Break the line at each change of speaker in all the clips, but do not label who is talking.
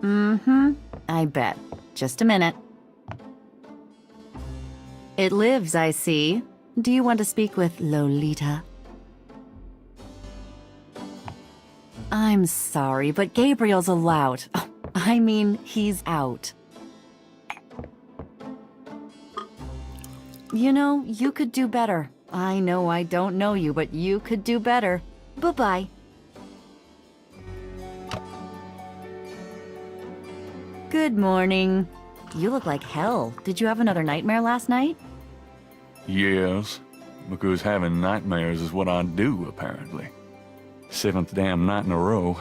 I bet. Just a minute. It lives, I see. Do you want to speak with Lolita? I'm sorry, but Gabriel's a lout. I mean, he's out. You know, you could do better. I know I don't know you, but you could do better. Bye-bye. Good morning. You look like hell. Did you have another nightmare last night?
Yes, because having nightmares is what I do, apparently. 7th damn night in a row.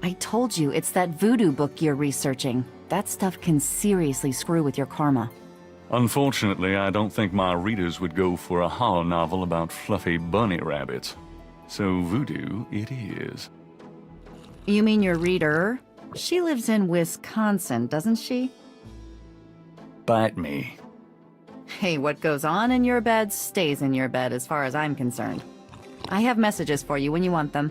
I told you, it's that voodoo book you're researching. That stuff can seriously screw with your karma.
Unfortunately, I don't think my readers would go for a horror novel about fluffy bunny rabbits. So voodoo it is.
You mean your reader? She lives in Wisconsin, doesn't she?
Bite me.
Hey, what goes on in your bed stays in your bed as far as I'm concerned. I have messages for you when you want them.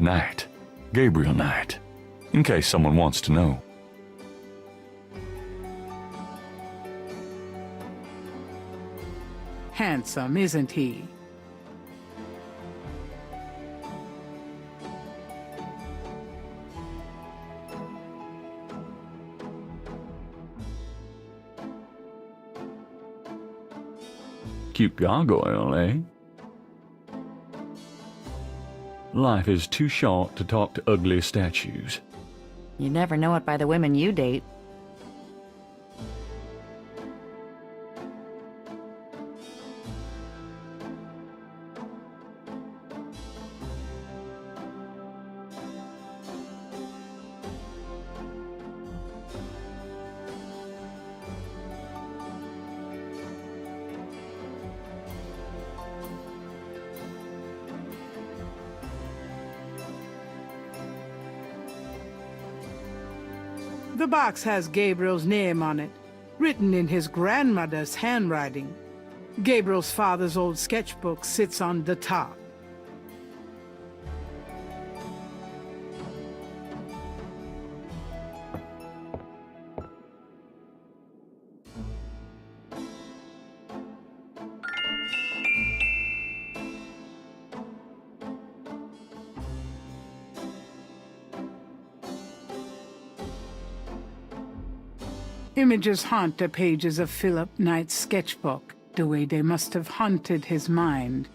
Knight. Gabriel Knight. In case someone wants to know.
Handsome, isn't he?
Cute gargoyle, eh? Life is too short to talk to ugly statues.
You never know it by the women you date.
The box has Gabriel's name on it, written in his grandmother's handwriting. Gabriel's father's old sketchbook sits on the top. Images haunt the pages of Philip Knight's sketchbook, the way they must have haunted his mind.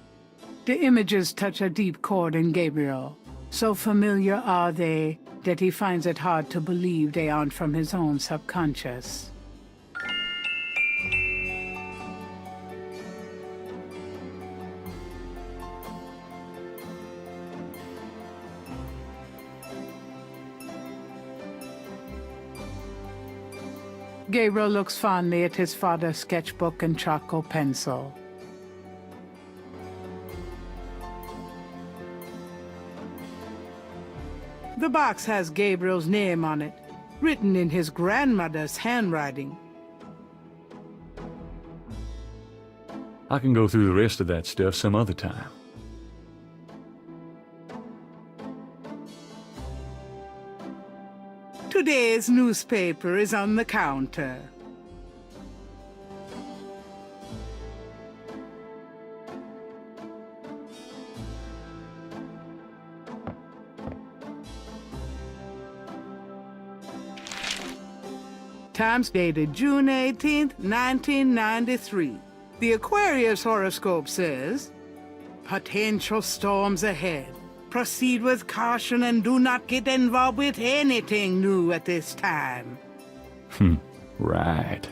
The images touch a deep chord in Gabriel. So familiar are they that he finds it hard to believe they aren't from his own subconscious. Gabriel looks fondly at his father's sketchbook and charcoal pencil. The box has Gabriel's name on it, written in his grandmother's handwriting.
I can go through the rest of that stuff some other time.
Today's newspaper is on the counter. Times dated June 18th, 1993. The Aquarius horoscope says, potential storms ahead. Proceed with caution and do not get involved with anything new at this time.
Right.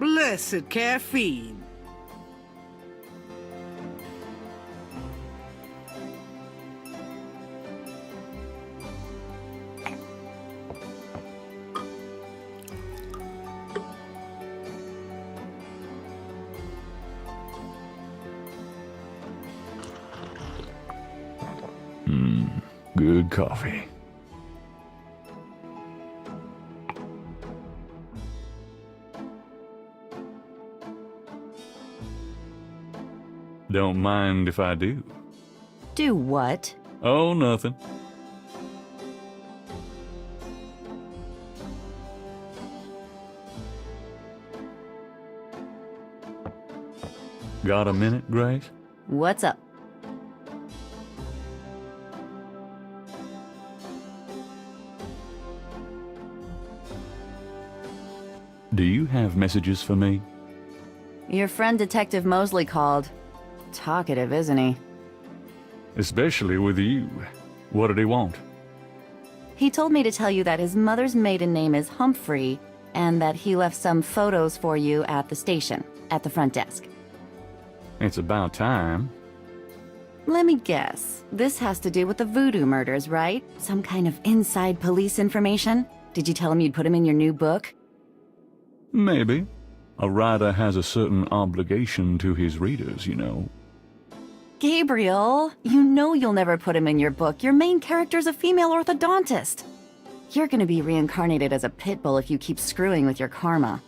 Blessed caffeine.
Good coffee. Don't mind if I do.
Do what?
Oh, nothing. Got a minute, Grace?
What's up?
Do you have messages for me?
Your friend Detective Mosley called. Talkative, isn't he?
Especially with you. What did he want?
He told me to tell you that his mother's maiden name is Humphrey, and that he left some photos for you at the station, at the front desk.
It's about time.
Let me guess. This has to do with the voodoo murders, right? Some kind of inside police information? Did you tell him you'd put him in your new book?
Maybe. A writer has a certain obligation to his readers, you know.
Gabriel, you know you'll never put him in your book. Your main character's a female orthodontist. You're gonna be reincarnated as a pit bull if you keep screwing with your karma.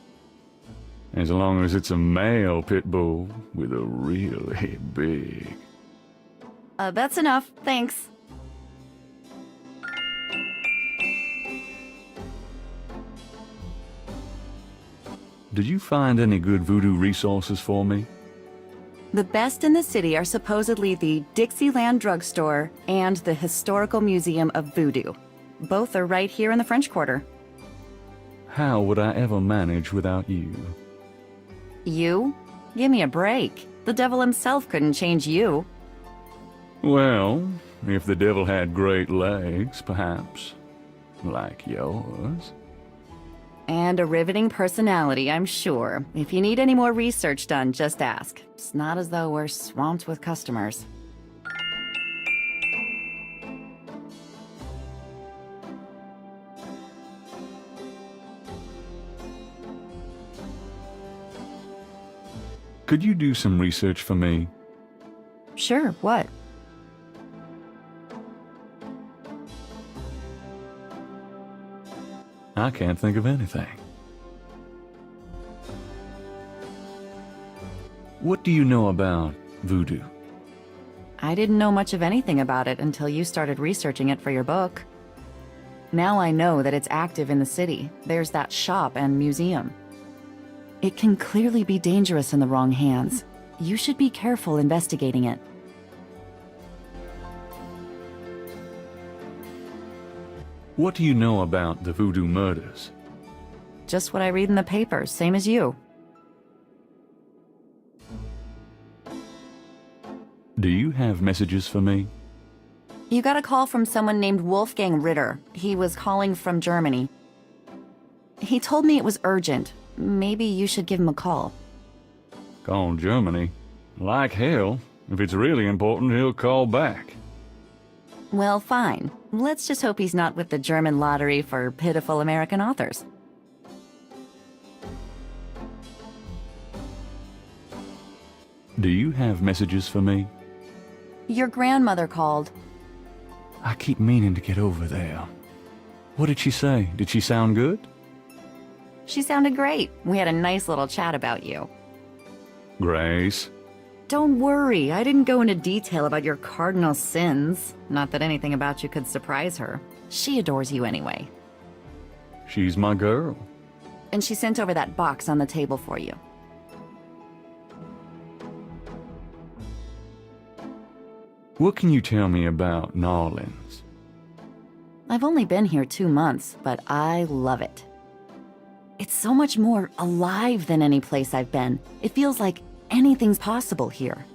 As long as it's a male pit bull with a really big...
That's enough, thanks.
Did you find any good voodoo resources for me?
The best in the city are supposedly the Dixieland Drugstore and the Historical Museum of Voodoo. Both are right here in the French Quarter.
How would I ever manage without you?
You? Give me a break. The devil himself couldn't change you.
Well, if the devil had great legs, perhaps. Like yours.
And a riveting personality, I'm sure. If you need any more research done, just ask. It's not as though we're swamped with customers.
Could you do some research for me?
Sure, what?
I can't think of anything. What do you know about voodoo?
I didn't know much of anything about it until you started researching it for your book. Now I know that it's active in the city. There's that shop and museum. It can clearly be dangerous in the wrong hands. You should be careful investigating it.
What do you know about the voodoo murders?
Just what I read in the papers, same as you.
Do you have messages for me?
You got a call from someone named Wolfgang Ritter. He was calling from Germany. He told me it was urgent. Maybe you should give him a call.
Call Germany? Like hell. If it's really important, he'll call back.
Well, fine. Let's just hope he's not with the German lottery for pitiful American authors.
Do you have messages for me?
Your grandmother called.
I keep meaning to get over there. What did she say? Did she sound good?
She sounded great. We had a nice little chat about you.
Grace?
Don't worry, I didn't go into detail about your cardinal sins. Not that anything about you could surprise her. She adores you anyway.
She's my girl.
And she sent over that box on the table for you.
What can you tell me about New Orleans?
I've only been here 2 months, but I love it. It's so much more alive than any place I've been. It feels like anything's possible here.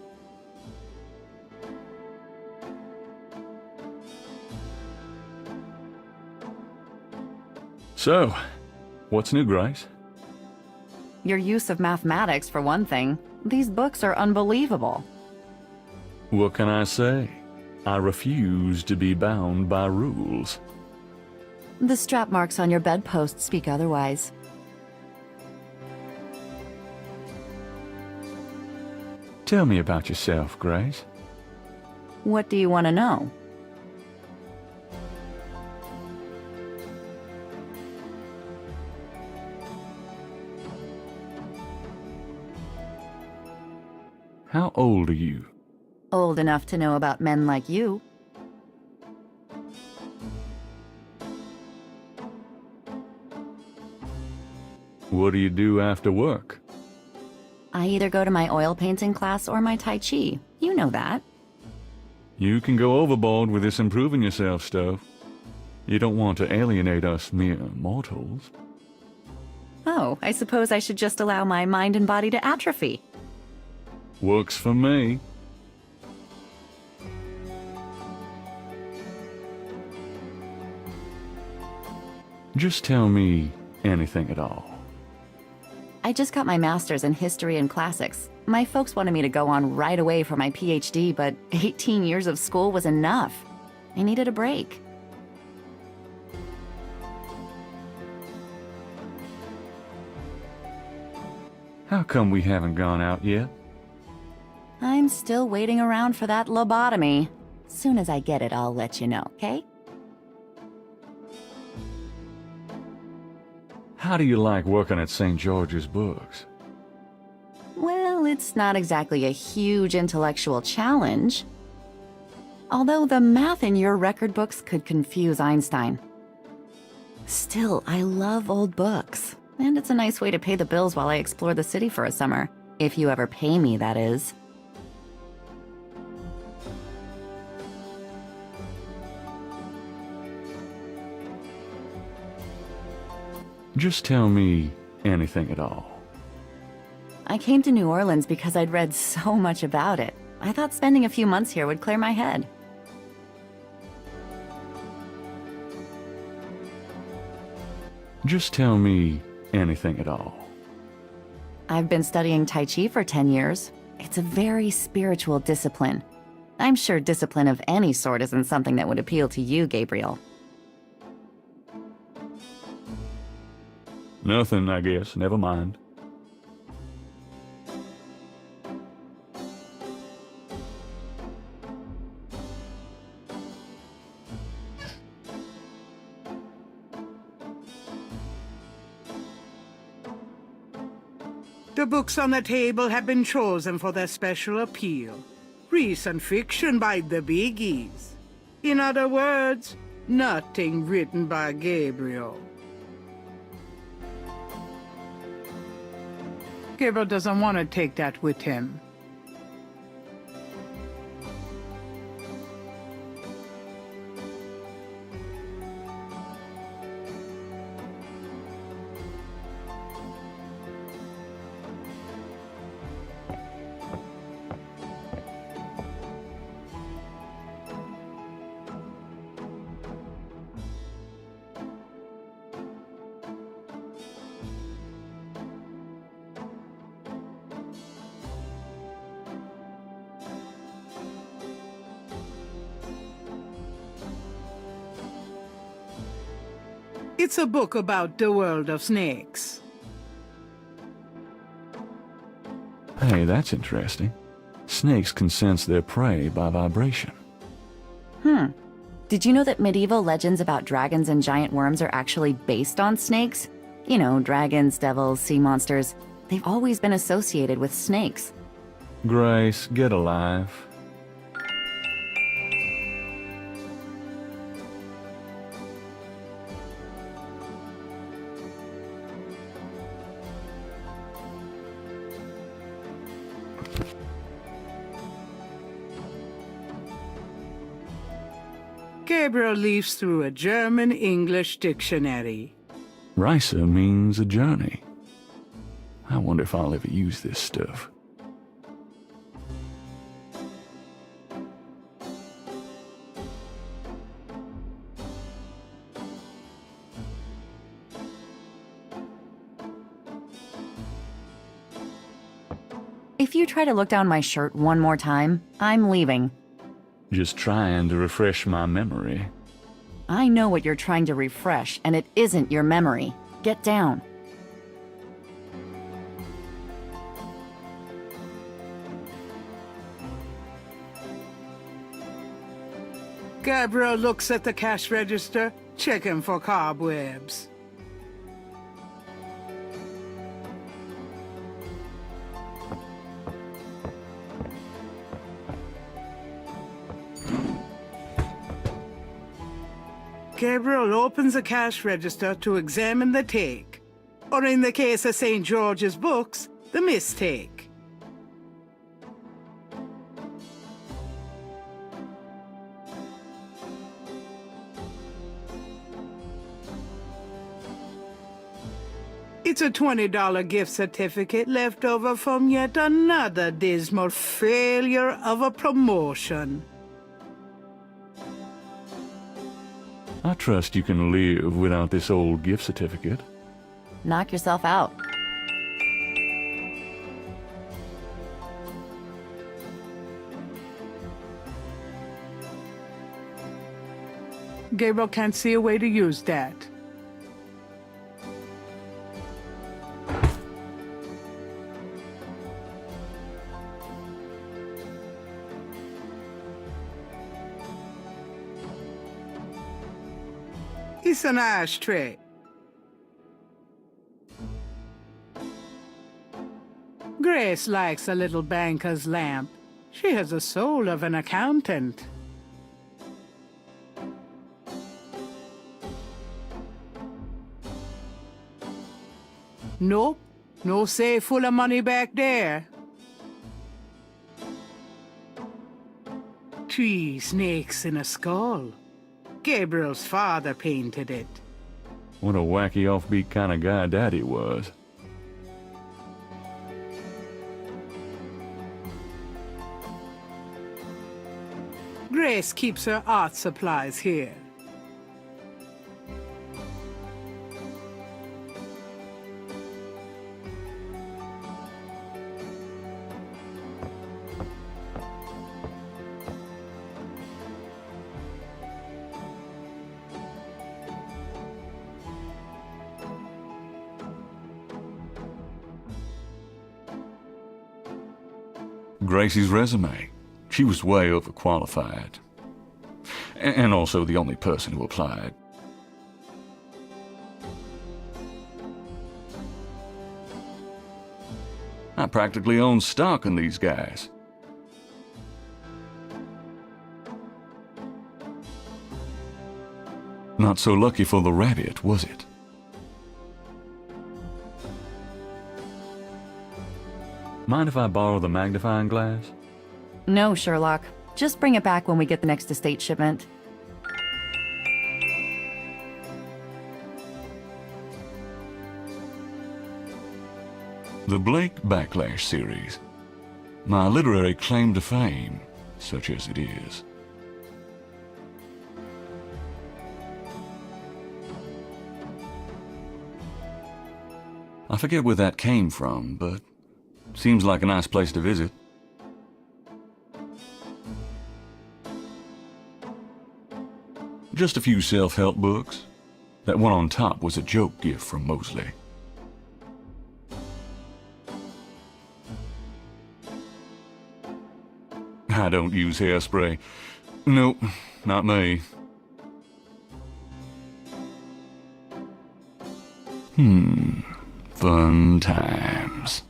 So, what's new, Grace?
Your use of mathematics, for one thing. These books are unbelievable.
What can I say? I refuse to be bound by rules.
The strap marks on your bedpost speak otherwise.
Tell me about yourself, Grace.
What do you want to know?
How old are you?
Old enough to know about men like you.
What do you do after work?
I either go to my oil painting class or my Tai Chi. You know that.
You can go overboard with this improving yourself stuff. You don't want to alienate us mere mortals.
Oh, I suppose I should just allow my mind and body to atrophy.
Works for me. Just tell me anything at all.
I just got my master's in history and classics. My folks wanted me to go on right away for my PhD, but 18 years of school was enough. I needed a break.
How come we haven't gone out yet?
I'm still waiting around for that lobotomy. Soon as I get it, I'll let you know, okay?
How do you like working at St. George's Books?
Well, it's not exactly a huge intellectual challenge. Although the math in your record books could confuse Einstein. Still, I love old books. And it's a nice way to pay the bills while I explore the city for a summer. If you ever pay me, that is.
Just tell me anything at all.
I came to New Orleans because I'd read so much about it. I thought spending a few months here would clear my head.
Just tell me anything at all.
I've been studying Tai Chi for 10 years. It's a very spiritual discipline. I'm sure discipline of any sort isn't something that would appeal to you, Gabriel.
Nothing, I guess. Never mind.
The books on the table have been chosen for their special appeal. Recent fiction by the biggies. In other words, nothing written by Gabriel. Gabriel doesn't want to take that with him. It's a book about the world of snakes.
Hey, that's interesting. Snakes can sense their prey by vibration.
Did you know that medieval legends about dragons and giant worms are actually based on snakes? You know, dragons, devils, sea monsters. They've always been associated with snakes.
Grace, get alive.
Gabriel leafs through a German-English dictionary.
Reise means a journey. I wonder if I'll ever use this stuff.
If you try to look down my shirt one more time, I'm leaving.
Just trying to refresh my memory.
I know what you're trying to refresh, and it isn't your memory. Get down.
Gabriel looks at the cash register, checking for cobwebs. Gabriel opens the cash register to examine the take, or in the case of St. George's books, the mistake. It's a $20 gift certificate left over from yet another dismal failure of a promotion.
I trust you can live without this old gift certificate.
Knock yourself out.
Gabriel can't see a way to use that. It's an ashtray. Grace likes a little banker's lamp. She has the soul of an accountant. Nope, no safe full of money back there. 3 snakes in a skull. Gabriel's father painted it.
What a wacky offbeat kind of guy Daddy was.
Grace keeps her art supplies here.
Gracie's resume. She was way overqualified. And also the only person who applied. I practically own stock in these guys. Not so lucky for the rabbit, was it? Mind if I borrow the magnifying glass?
No, Sherlock. Just bring it back when we get the next estate shipment.
The Blake Backlash series. My literary claim to fame, such as it is. I forget where that came from, but seems like a nice place to visit. Just a few self-help books. That one on top was a joke gift from Mosley. I don't use hairspray. Nope, not me. Fun times.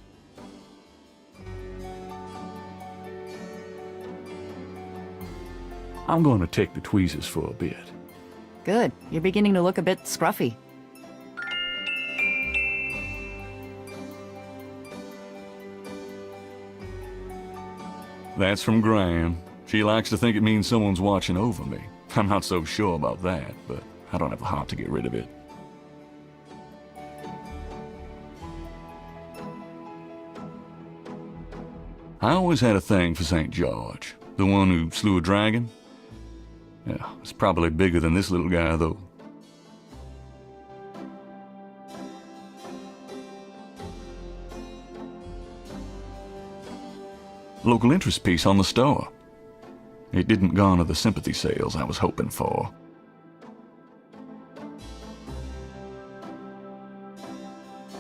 I'm going to take the tweezers for a bit.
Good. You're beginning to look a bit scruffy.
That's from Gran. She likes to think it means someone's watching over me. I'm not so sure about that, but I don't have the heart to get rid of it. I always had a thing for St. George, the one who slew a dragon. Yeah, it's probably bigger than this little guy, though. Local interest piece on the store. It didn't garner the sympathy sales I was hoping for.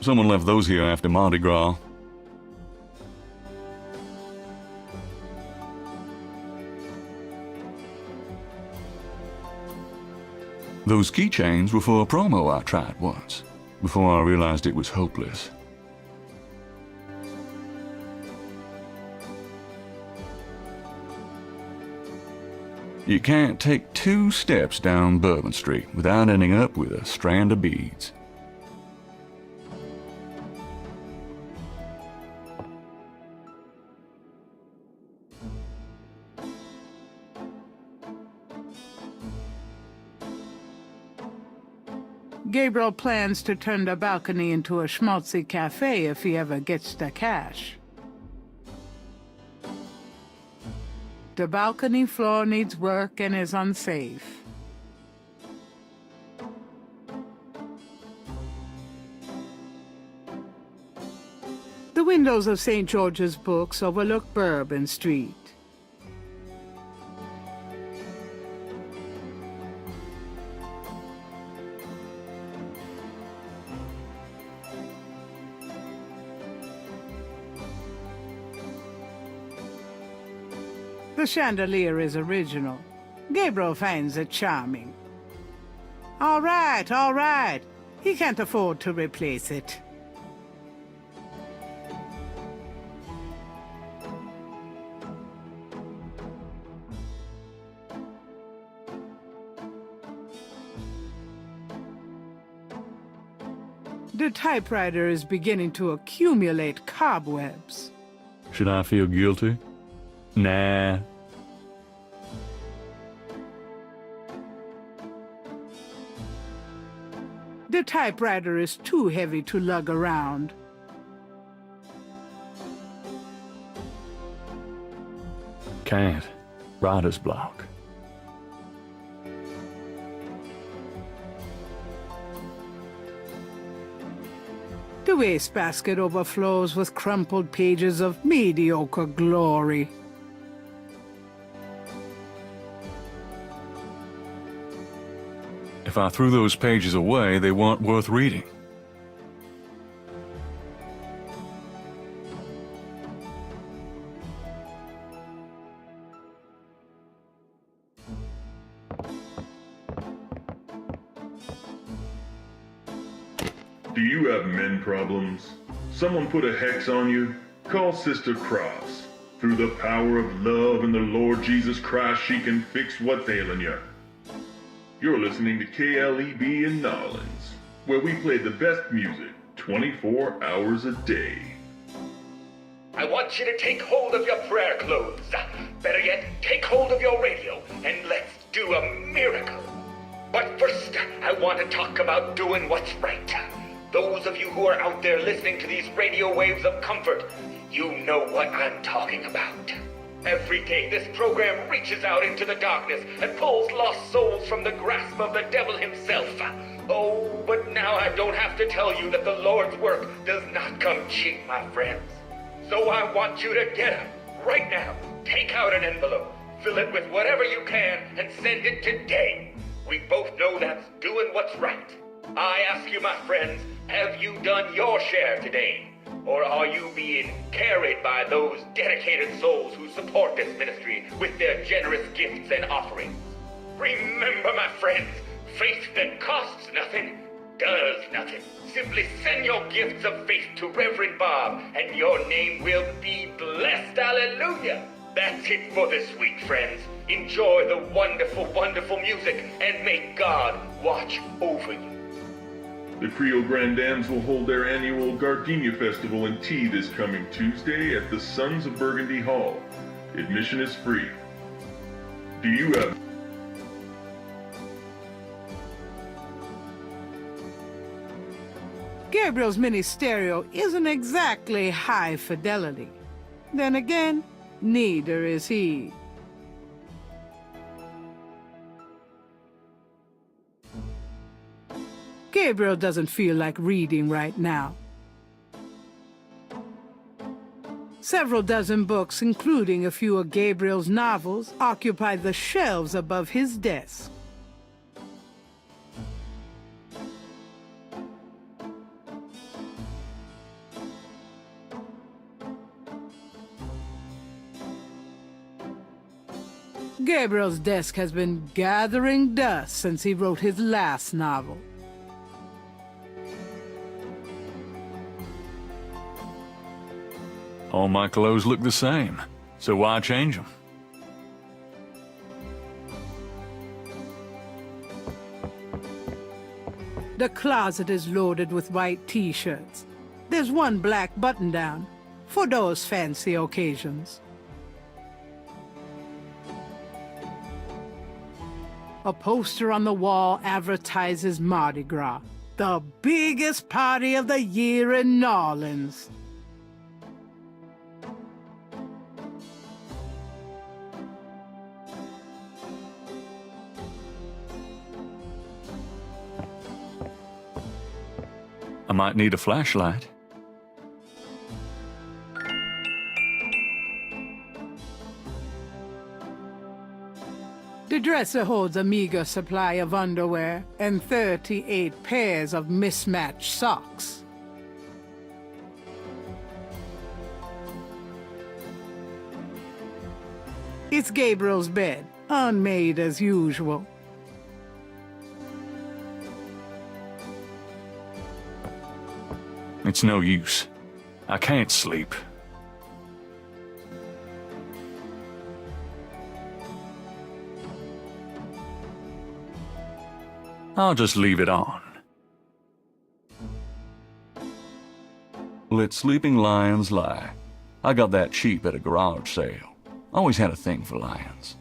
Someone left those here after Mardi Gras. Those keychains were for a promo I tried once, before I realized it was hopeless. You can't take 2 steps down Bourbon Street without ending up with a strand of beads.
Gabriel plans to turn the balcony into a schmaltzy cafe if he ever gets the cash. The balcony floor needs work and is unsafe. The windows of St. George's Books overlook Bourbon Street. The chandelier is original. Gabriel finds it charming. All right. He can't afford to replace it. The typewriter is beginning to accumulate cobwebs.
Should I feel guilty? Nah.
The typewriter is too heavy to lug around.
Can't. Writer's block.
The wastebasket overflows with crumpled pages of mediocre glory.
If I threw those pages away, they weren't worth reading.
Do you have men problems? Someone put a hex on you? Call Sister Cross. Through the power of love and the Lord Jesus Christ, she can fix what's ailing you. You're listening to KLEB in Nolens, where we play the best music 24 hours a day.
I want you to take hold of your prayer clothes. Better yet, take hold of your radio, and let's do a miracle. But first, I want to talk about doing what's right. Those of you who are out there listening to these radio waves of comfort, you know what I'm talking about. Every day, this program reaches out into the darkness and pulls lost souls from the grasp of the devil himself. Oh, but now I don't have to tell you that the Lord's work does not come cheap, my friends. So I want you to get up right now. Take out an envelope, fill it with whatever you can, and send it today. We both know that's doing what's right. ask you, my friends, have you done your share today? Or are you being carried by those dedicated souls who support this ministry with their generous gifts and offerings? Remember, my friends, faith that costs nothing does nothing. Simply send your gifts of faith to Reverend Bob, and your name will be blessed. Hallelujah! That's it for this week, friends. Enjoy the wonderful, wonderful music, and may God watch over you.
The Creole Grand Dames will hold their annual Gardenia Festival and Tea this coming Tuesday at the Sons of Burgundy Hall. Admission is free. Do you have...
Gabriel's mini stereo isn't exactly high fidelity. Then again, neither is he. Gabriel doesn't feel like reading right now. Several dozen books, including a few of Gabriel's novels, occupy the shelves above his desk. Gabriel's desk has been gathering dust since he wrote his last novel.
All my clothes look the same, so why change them?
The closet is loaded with white t-shirts. There's one black button-down for those fancy occasions. A poster on the wall advertises Mardi Gras, the biggest party of the year in New Orleans.
I might need a flashlight.
The dresser holds a meager supply of underwear and 38 pairs of mismatched socks. It's Gabriel's bed, unmade as usual.
It's no use. I can't sleep. I'll just leave it on. Let sleeping lions lie. I got that cheap at a garage sale. Always had a thing for lions.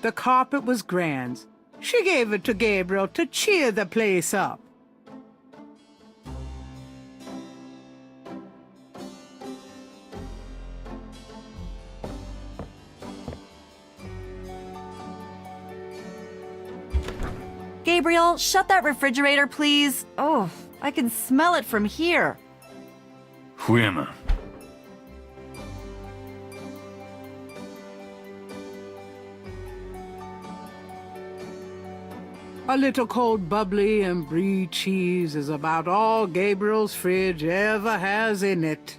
The carpet was grand. She gave it to Gabriel to cheer the place up.
Gabriel, shut that refrigerator, please. Oh, I can smell it from here.
Women.
A little cold bubbly and brie cheese is about all Gabriel's fridge ever has in it.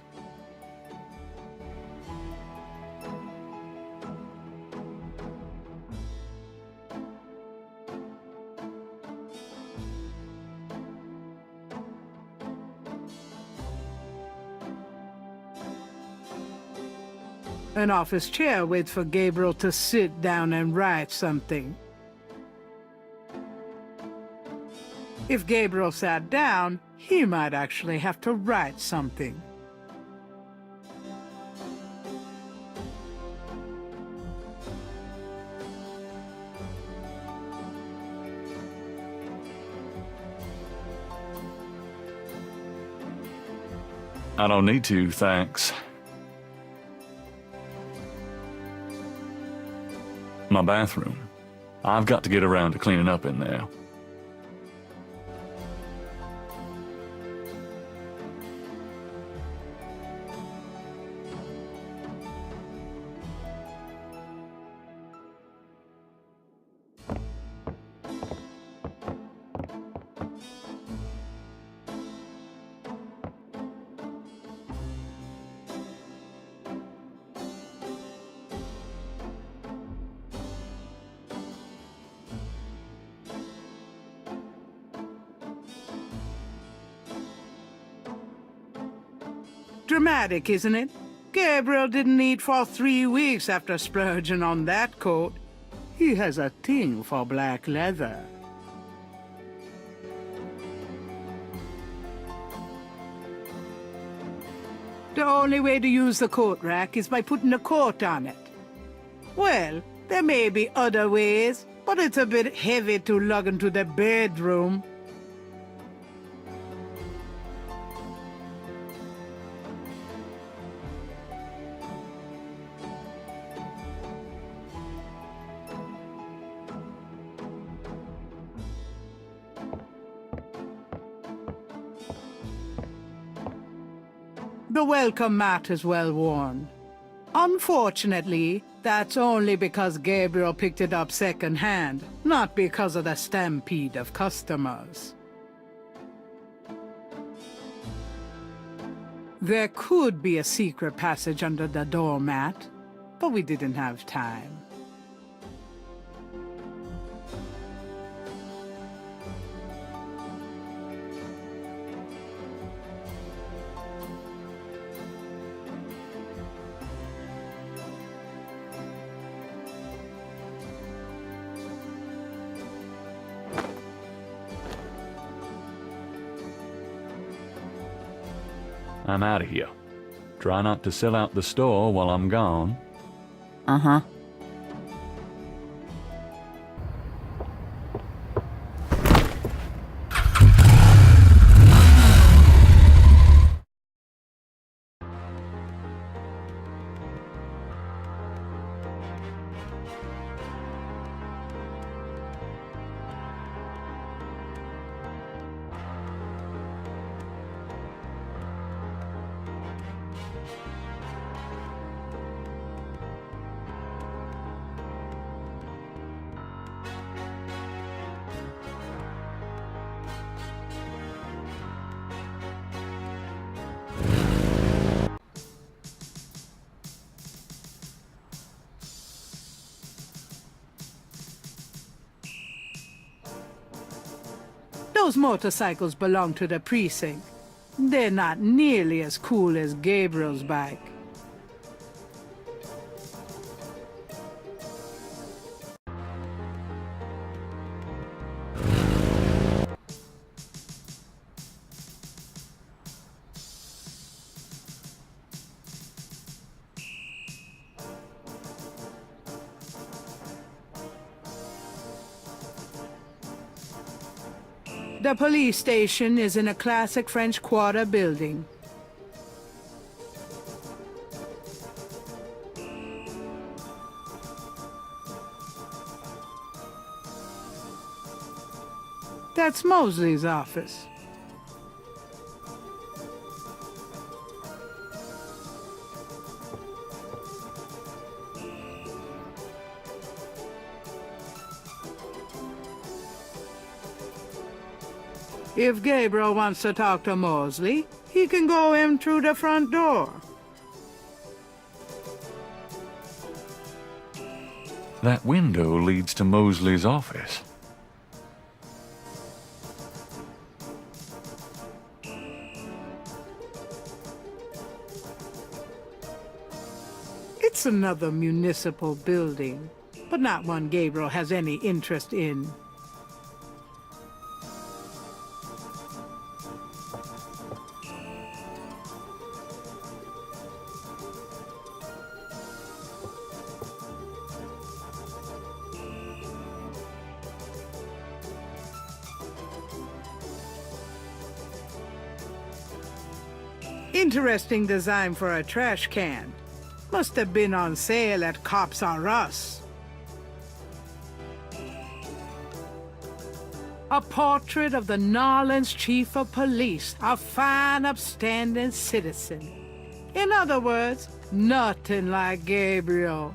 An office chair waits for Gabriel to sit down and write something. If Gabriel sat down, he might actually have to write something.
I don't need to, thanks. My bathroom. I've got to get around to cleaning up in there.
Dramatic, isn't it? Gabriel didn't eat for 3 weeks after splurging on that coat. He has a thing for black leather. The only way to use the coat rack is by putting a coat on it. Well, there may be other ways, but it's a bit heavy to lug into the bedroom. The welcome mat is well worn. Unfortunately, that's only because Gabriel picked it up second-hand, not because of the stampede of customers. There could be a secret passage under the doormat, but we didn't have time.
I'm out of here. Try not to sell out the store while I'm gone.
Uh-huh.
Those motorcycles belong to the precinct. They're not nearly as cool as Gabriel's bike. The police station is in a classic French Quarter building. That's Mosley's office. If Gabriel wants to talk to Mosley, he can go in through the front door.
That window leads to Mosley's office.
It's another municipal building, but not one Gabriel has any interest in. Interesting design for a trash can. Must have been on sale at Cops R Us. A portrait of the Norlands Chief of Police, a fine, upstanding citizen. In other words, nothing like Gabriel.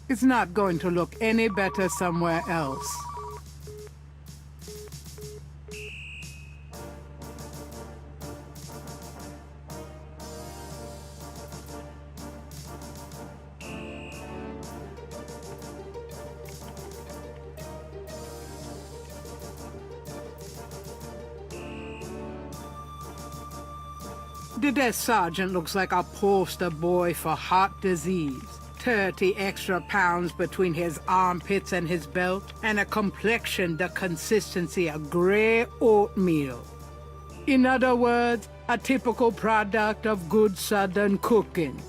It's not going to look any better somewhere else. The desk sergeant looks like a poster boy for heart disease. 30 extra pounds between his armpits and his belt, and a complexion the consistency of grey oatmeal. In other words, a typical product of good Southern cooking.